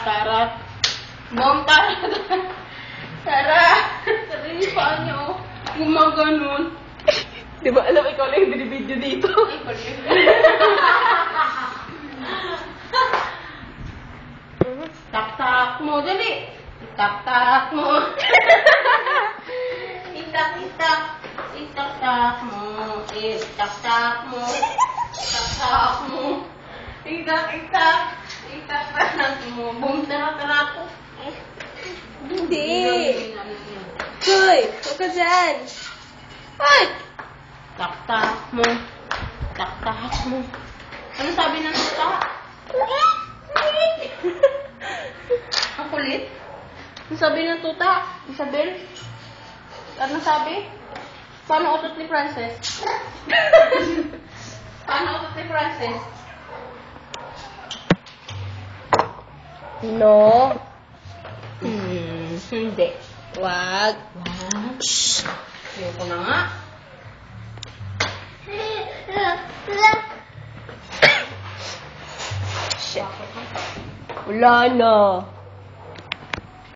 tara. Mom, tara. Tara. Tara yung paa niya, oh. Gumaganon. Di ba alam, ikaw lang yung binibidyo dito. Ay, pali. Tak-tak mo, dali. Tak-tak mo. Itak-itak. Itak-tak mo. Itak-tak mo. Itak-tak mo. Itak-itak. Itak-tak mo. Boom, tara-tara ko. Hindi. Hoy, huwag ka dyan. Hoy! Tak-tak mo. Tak-tak mo. Ano sabi ng tuta? Ang kulit? Ano sabi ng tuta? Isabel? Ano sabi? Paano utot ni Frances? Paano utot ni Frances? No. Hindi. Wag. Wow. Ayoko na nga. Shit. Wala na.